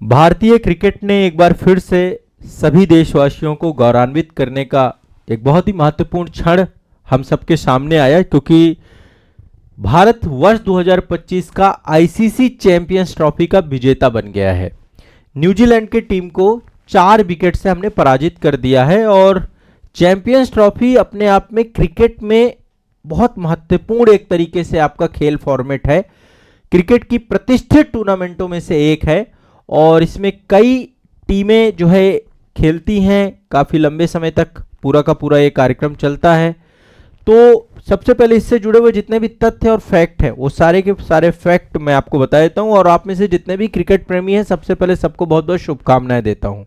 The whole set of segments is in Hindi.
भारतीय क्रिकेट ने एक बार फिर से सभी देशवासियों को गौरवान्वित करने का एक बहुत ही महत्वपूर्ण क्षण हम सबके सामने आया, क्योंकि भारत वर्ष 2025 का आईसीसी चैंपियंस ट्रॉफी का विजेता बन गया है। न्यूजीलैंड की टीम को 4 विकेट से हमने पराजित कर दिया है और चैंपियंस ट्रॉफी अपने आप में क्रिकेट में बहुत महत्वपूर्ण एक तरीके से आपका खेल फॉर्मेट है। क्रिकेट की प्रतिष्ठित टूर्नामेंटों में से एक है और इसमें कई टीमें जो है खेलती हैं, काफ़ी लंबे समय तक पूरा का पूरा ये कार्यक्रम चलता है। तो सबसे पहले इससे जुड़े हुए जितने भी तथ्य और फैक्ट हैं वो सारे के सारे फैक्ट मैं आपको बता देता हूं, और आप में से जितने भी क्रिकेट प्रेमी हैं सबसे पहले सबको बहुत बहुत शुभकामनाएं देता हूं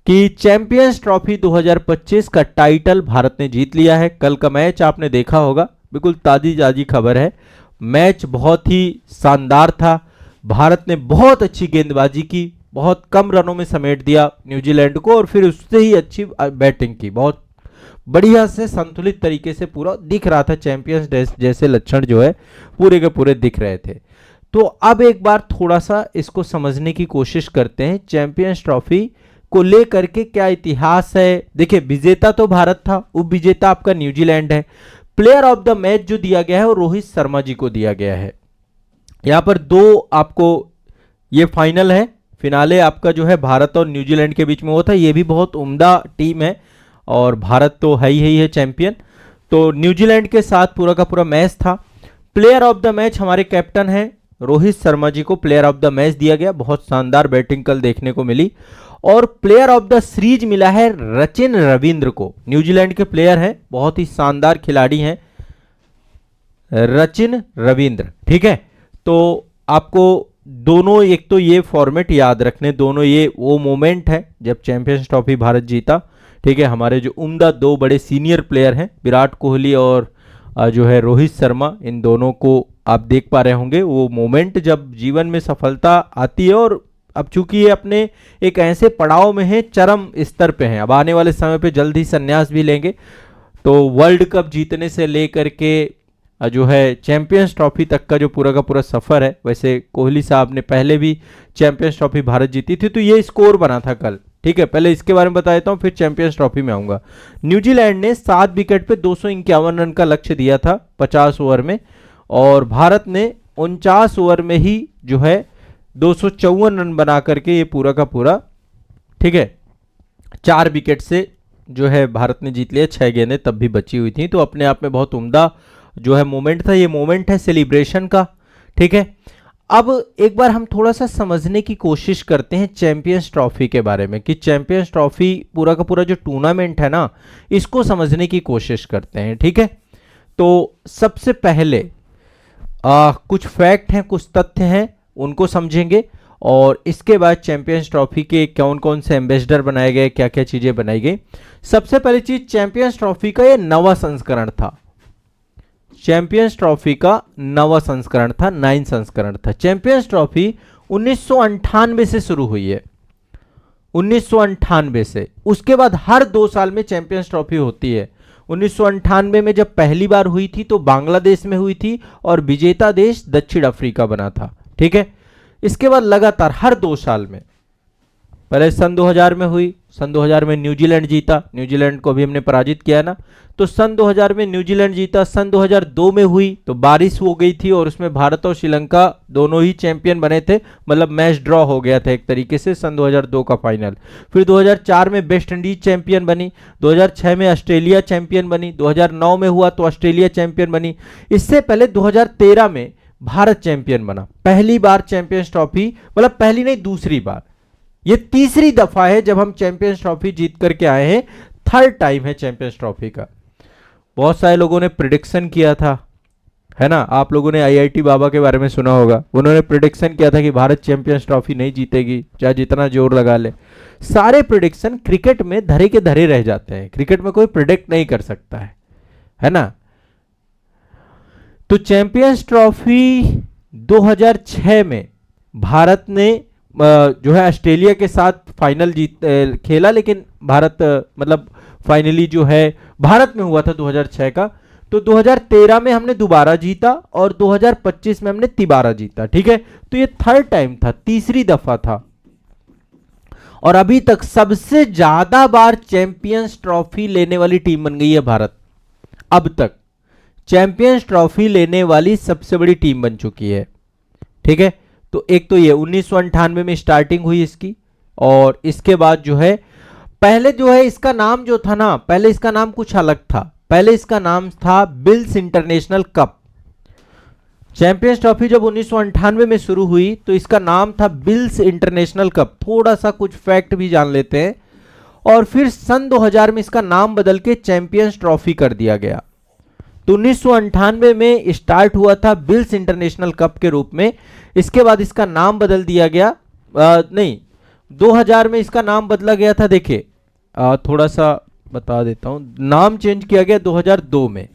कि चैंपियंस ट्रॉफी 2025 का टाइटल भारत ने जीत लिया है। कल का मैच आपने देखा होगा, बिल्कुल ताजी ताजी खबर है। मैच बहुत ही शानदार था। भारत ने बहुत अच्छी गेंदबाजी की, बहुत कम रनों में समेट दिया न्यूजीलैंड को और फिर उससे ही अच्छी बैटिंग की। बहुत बढ़िया से संतुलित तरीके से पूरा दिख रहा था, चैंपियंस जैसे लक्षण जो है पूरे के पूरे दिख रहे थे। तो अब एक बार थोड़ा सा इसको समझने की कोशिश करते हैं। चैंपियंस ट्रॉफी को लेकर के क्या इतिहास है। देखिए, विजेता तो भारत था, उप विजेता आपका न्यूजीलैंड है। प्लेयर ऑफ द मैच जो दिया गया है वो रोहित शर्मा जी को दिया गया है। यहां पर दो आपको ये फाइनल है, फिनाले आपका जो है भारत और न्यूजीलैंड के बीच में हुआ था। ये भी बहुत उम्दा टीम है और भारत तो है ही है चैंपियन। तो न्यूजीलैंड के साथ पूरा का पूरा मैच था। प्लेयर ऑफ द मैच हमारे कैप्टन हैं रोहित शर्मा जी को प्लेयर ऑफ द मैच दिया गया। बहुत शानदार बैटिंग कल देखने को मिली। और प्लेयर ऑफ द सीरीज मिला है रचिन रविंद्र को। न्यूजीलैंड के प्लेयर हैं, बहुत ही शानदार खिलाड़ी हैं रचिन रविंद्र। ठीक है, तो आपको दोनों एक तो ये फॉर्मेट याद रखने, दोनों ये वो मोमेंट है जब चैंपियंस ट्रॉफी भारत जीता। ठीक है, हमारे जो उम्दा दो बड़े सीनियर प्लेयर हैं विराट कोहली और जो है रोहित शर्मा, इन दोनों को आप देख पा रहे होंगे। वो मोमेंट जब जीवन में सफलता आती है, और अब चूंकि ये अपने एक ऐसे पड़ाव में है, चरम स्तर पे हैं, अब आने वाले समय पे जल्द ही संन्यास भी लेंगे। तो वर्ल्ड कप जीतने से लेकर के जो है चैंपियंस ट्रॉफी तक का जो पूरा का पूरा सफर है, वैसे कोहली साहब ने पहले भी चैंपियंस ट्रॉफी भारत जीती थी, तो ये स्कोर बना था कल। ठीक है, पहले इसके बारे में बता देता हूं, फिर चैंपियंस ट्रॉफी में आऊंगा। न्यूजीलैंड ने 7 विकेट पे 251 रन का लक्ष्य दिया था 50 ओवर में, और भारत ने 49 ओवर में ही जो है 254 रन बना करके ये पूरा का पूरा, ठीक है, 4 विकेट से जो है भारत ने जीत लिया। 6 गेंदें तब भी बची हुई थी, तो अपने आप में बहुत उम्दा जो है मोमेंट था। ये मोमेंट है सेलिब्रेशन का। ठीक है, अब एक बार हम थोड़ा सा समझने की कोशिश करते हैं चैंपियंस ट्रॉफी के बारे में, कि चैंपियंस ट्रॉफी पूरा का पूरा जो टूर्नामेंट है ना, इसको समझने की कोशिश करते हैं। ठीक है, तो सबसे पहले कुछ फैक्ट हैं, कुछ तथ्य हैं, उनको समझेंगे, और इसके बाद चैंपियंस ट्रॉफी के कौन कौन से एम्बेसडर बनाए गए, क्या क्या चीजें बनाई गई। सबसे पहली चीज, चैंपियंस ट्रॉफी का ये नवा संस्करण था। चैंपियंस ट्रॉफी का नवा संस्करण था, 9 संस्करण था। चैंपियंस ट्रॉफी 1998 से शुरू हुई है, 1998 से। उसके बाद हर 2 साल में चैंपियंस ट्रॉफी होती है। 1998 में जब पहली बार हुई थी तो बांग्लादेश में हुई थी और विजेता देश दक्षिण अफ्रीका बना था। ठीक है, इसके बाद लगातार हर 2 साल में, पहले सन 2000 में हुई, सन 2000 में न्यूजीलैंड जीता, न्यूजीलैंड को भी हमने पराजित किया ना, तो सन 2000 में न्यूजीलैंड जीता। सन 2002 में हुई तो बारिश हो गई थी और उसमें भारत और श्रीलंका दोनों ही चैंपियन बने थे, मतलब मैच ड्रॉ हो गया था एक तरीके से, सन 2002 का फाइनल। फिर 2004 में वेस्ट इंडीज चैंपियन बनी, 2006 में ऑस्ट्रेलिया चैंपियन बनी, 2009 में हुआ तो ऑस्ट्रेलिया चैंपियन बनी। इससे पहले 2013 में भारत चैंपियन बना। पहली बार चैंपियंस ट्रॉफी, मतलब पहली नहीं दूसरी बार, ये तीसरी दफा है जब हम चैंपियंस ट्रॉफी जीत करके आए हैं। 3rd टाइम है चैंपियंस ट्रॉफी का। बहुत सारे लोगों ने प्रिडिक्शन किया था, है ना, आप लोगों ने आईआईटी बाबा के बारे में सुना होगा, उन्होंने प्रिडिक्शन किया था कि भारत चैंपियंस ट्रॉफी नहीं जीतेगी चाहे जितना जोर लगा ले। सारे प्रिडिक्शन क्रिकेट में धरे के धरे रह जाते हैं, क्रिकेट में कोई प्रिडिक्ट नहीं कर सकता है ना। तो चैंपियंस ट्रॉफी 2006 में भारत ने जो है ऑस्ट्रेलिया के साथ फाइनल खेला, लेकिन भारत मतलब फाइनली जो है भारत में हुआ था 2006 का। तो 2013 में हमने दोबारा जीता और 2025 में हमने तिबारा जीता। ठीक है, तो ये 3rd टाइम था, तीसरी दफा था। और अभी तक सबसे ज्यादा बार चैंपियंस ट्रॉफी लेने वाली टीम बन गई है भारत। अब तक चैंपियंस ट्रॉफी लेने वाली सबसे बड़ी टीम बन चुकी है। ठीक है, तो एक तो ये 1998 में स्टार्टिंग हुई इसकी, और इसके बाद जो है पहले जो है इसका नाम जो था ना, पहले इसका नाम कुछ अलग था। पहले इसका नाम था bills international cup. Champions trophy जब 1998 में शुरू हुई तो इसका नाम था बिल्स इंटरनेशनल कप। थोड़ा सा कुछ फैक्ट भी जान लेते हैं। और फिर सन 2000 में इसका नाम बदल के चैंपियंस ट्रॉफी कर दिया गया। तो 1998 में स्टार्ट हुआ था बिल्स इंटरनेशनल कप के रूप में। इसके बाद इसका नाम बदल दिया गया, नहीं 2000 में इसका नाम बदला गया था। देखिए थोड़ा सा बता देता हूं, नाम चेंज किया गया 2002 में।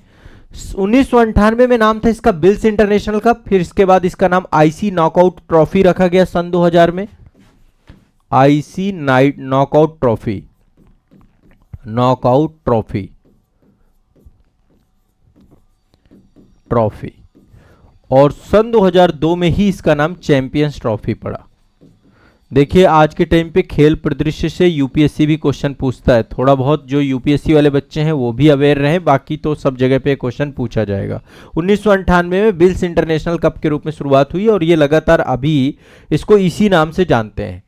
1998 में नाम था इसका बिल्स इंटरनेशनल कप, फिर इसके बाद इसका नाम आईसी नॉकआउट ट्रॉफी रखा गया सन 2000 में। IC knockout trophy, knockout trophy और सन 2002 में ही इसका नाम चैंपियंस ट्रॉफी पड़ा। देखिए आज के टाइम पे खेल परिदृश्य से यूपीएससी भी क्वेश्चन पूछता है। थोड़ा बहुत जो यूपीएससी वाले बच्चे हैं वो भी अवेयर रहें, बाकी तो सब जगह पे क्वेश्चन पूछा जाएगा। 1998 में बिल्स इंटरनेशनल कप के रूप में शुरुआत हुई और ये लगातार अभी इसको इसी नाम से जानते हैं।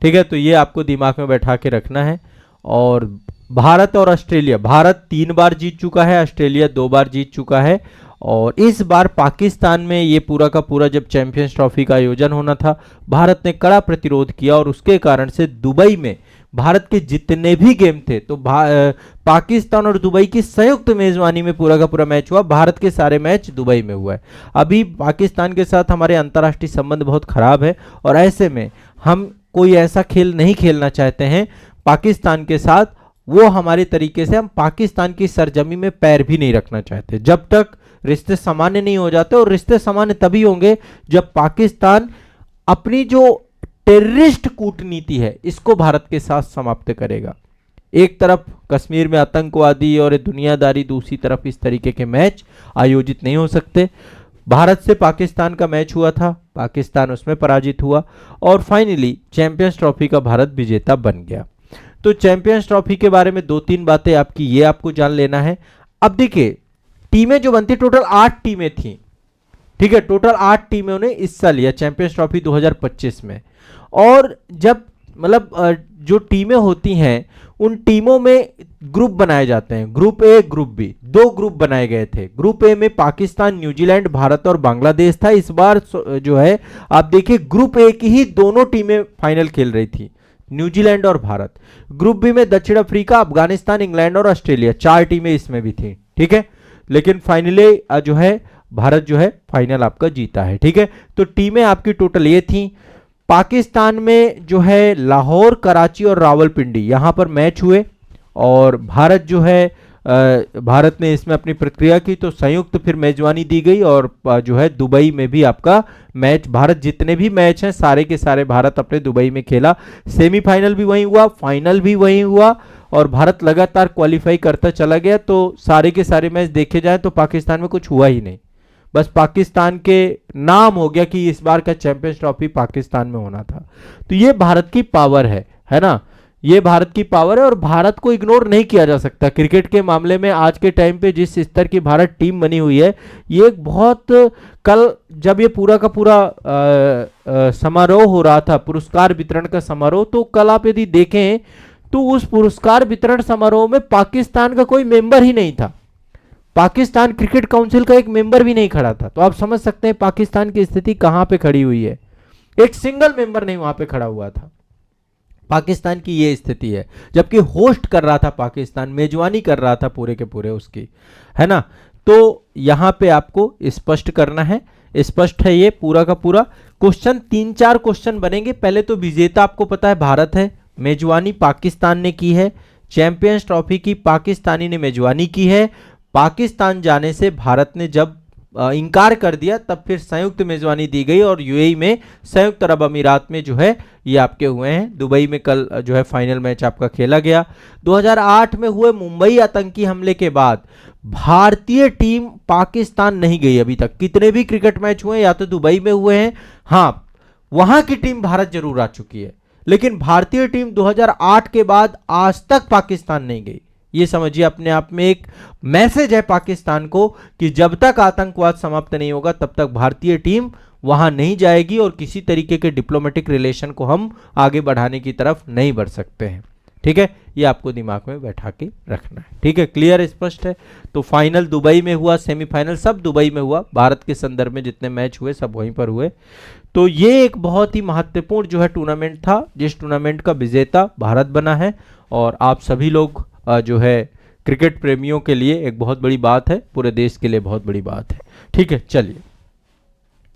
ठीक है, तो ये आपको दिमाग में बैठा के रखना है। और भारत और ऑस्ट्रेलिया, भारत 3 बार जीत चुका है, ऑस्ट्रेलिया 2 बार जीत चुका है। और इस बार पाकिस्तान में ये पूरा का पूरा जब चैंपियंस ट्रॉफी का आयोजन होना था, भारत ने कड़ा प्रतिरोध किया और उसके कारण से दुबई में भारत के जितने भी गेम थे तो पाकिस्तान और दुबई की संयुक्त मेजबानी में पूरा का पूरा मैच हुआ। भारत के सारे मैच दुबई में हुआ है। अभी पाकिस्तान के साथ हमारे अंतर्राष्ट्रीय संबंध बहुत खराब है और ऐसे में हम कोई ऐसा खेल नहीं खेलना चाहते हैं पाकिस्तान के साथ, वो हमारे तरीके से हम पाकिस्तान की सरजमी में पैर भी नहीं रखना चाहते जब तक रिश्ते सामान्य नहीं हो जाते। और रिश्ते सामान्य तभी होंगे जब पाकिस्तान अपनी जो टेररिस्ट कूटनीति है इसको भारत के साथ समाप्त करेगा। एक तरफ कश्मीर में आतंकवादी और दुनियादारी, दूसरी तरफ इस तरीके के मैच आयोजित नहीं हो सकते। भारत से पाकिस्तान का मैच हुआ था, पाकिस्तान उसमें पराजित हुआ और फाइनली चैंपियंस ट्रॉफी का भारत विजेता बन गया। तो चैंपियंस ट्रॉफी के बारे में 2-3 बातें आपकी ये आपको जान लेना है। अब देखिए टीमें जो बनती, टोटल 8 टीमें थी। ठीक है, टोटल 8 टीमों ने हिस्सा लिया चैंपियंस ट्रॉफी 2025 में। और जब मतलब जो टीमें होती हैं उन टीमों में ग्रुप बनाए जाते हैं, group A group B, 2 group बनाए गए थे। ग्रुप ए में पाकिस्तान, न्यूजीलैंड, भारत और बांग्लादेश था। इस बार जो है आप देखिए ग्रुप ए की ही दोनों टीमें फाइनल खेल रही थी, न्यूजीलैंड और भारत। ग्रुप बी में दक्षिण अफ्रीका, अफगानिस्तान, इंग्लैंड और ऑस्ट्रेलिया, 4 टीमें इसमें भी थी। ठीक है, लेकिन फाइनली जो है भारत जो है फाइनल आपका जीता है। ठीक है, तो टीमें आपकी टोटल ये थी। पाकिस्तान में जो है लाहौर, कराची और रावलपिंडी यहां पर मैच हुए और भारत जो है भारत ने इसमें अपनी प्रक्रिया की तो संयुक्त फिर मेजबानी दी गई और जो है दुबई में भी आपका मैच, भारत जितने भी मैच हैं सारे के सारे भारत अपने दुबई में खेला। सेमीफाइनल भी वहीं हुआ, फाइनल भी वहीं हुआ और भारत लगातार क्वालिफाई करता चला गया। तो सारे के सारे मैच देखे जाए तो पाकिस्तान में कुछ हुआ ही नहीं, बस पाकिस्तान के नाम हो गया कि इस बार का चैंपियंस ट्रॉफी पाकिस्तान में होना था। तो ये भारत की पावर है ना, ये भारत की पावर है और भारत को इग्नोर नहीं किया जा सकता। क्रिकेट के मामले में आज के टाइम पे जिस स्तर की भारत टीम बनी हुई है, ये एक बहुत, कल जब ये पूरा का पूरा समारोह हो रहा था, पुरस्कार वितरण का समारोह, तो कल आप यदि देखें तो उस पुरस्कार वितरण समारोह में पाकिस्तान का कोई मेंबर ही नहीं था। पाकिस्तान क्रिकेट काउंसिल का एक मेंबर भी नहीं खड़ा था। तो आप समझ सकते हैं पाकिस्तान की स्थिति कहां पे खड़ी हुई है। एक सिंगल मेंबर नहीं वहां पे खड़ा हुआ था। पाकिस्तान की ये स्थिति है, जबकि होस्ट कर रहा था पाकिस्तान, मेजबानी कर रहा था पूरे के पूरे उसकी, है ना। तो यहां पे आपको स्पष्ट करना है, स्पष्ट है ये पूरा का पूरा। क्वेश्चन 3-4 क्वेश्चन बनेंगे। पहले तो विजेता आपको पता है भारत है, मेजबानी पाकिस्तान ने की है, चैंपियंस ट्रॉफी की पाकिस्तानी ने मेजबानी की है। पाकिस्तान जाने से भारत ने जब इनकार कर दिया तब फिर संयुक्त मेजबानी दी गई और यूएई में, संयुक्त अरब अमीरात में जो है ये आपके हुए हैं। दुबई में कल जो है फाइनल मैच आपका खेला गया। 2008 में हुए मुंबई आतंकी हमले के बाद भारतीय टीम पाकिस्तान नहीं गई अभी तक। कितने भी क्रिकेट मैच हुए या तो दुबई में हुए हैं, हाँ वहां की टीम भारत जरूर आ चुकी है, लेकिन भारतीय टीम 2008 के बाद आज तक पाकिस्तान नहीं गई। ये समझिए अपने आप में एक मैसेज है पाकिस्तान को कि जब तक आतंकवाद समाप्त नहीं होगा तब तक भारतीय टीम वहां नहीं जाएगी और किसी तरीके के डिप्लोमेटिक रिलेशन को हम आगे बढ़ाने की तरफ नहीं बढ़ सकते हैं। ठीक है, ये आपको दिमाग में बैठा के रखना है। ठीक है, क्लियर, स्पष्ट है। तो फाइनल दुबई में हुआ, सेमीफाइनल सब दुबई में हुआ, भारत के संदर्भ में जितने मैच हुए सब वहीं पर हुए। तो ये एक बहुत ही महत्वपूर्ण जो है टूर्नामेंट था, जिस टूर्नामेंट का विजेता भारत बना है। और आप सभी लोग जो है क्रिकेट प्रेमियों के लिए एक बहुत बड़ी बात है, पूरे देश के लिए बहुत बड़ी बात है। ठीक है, चलिए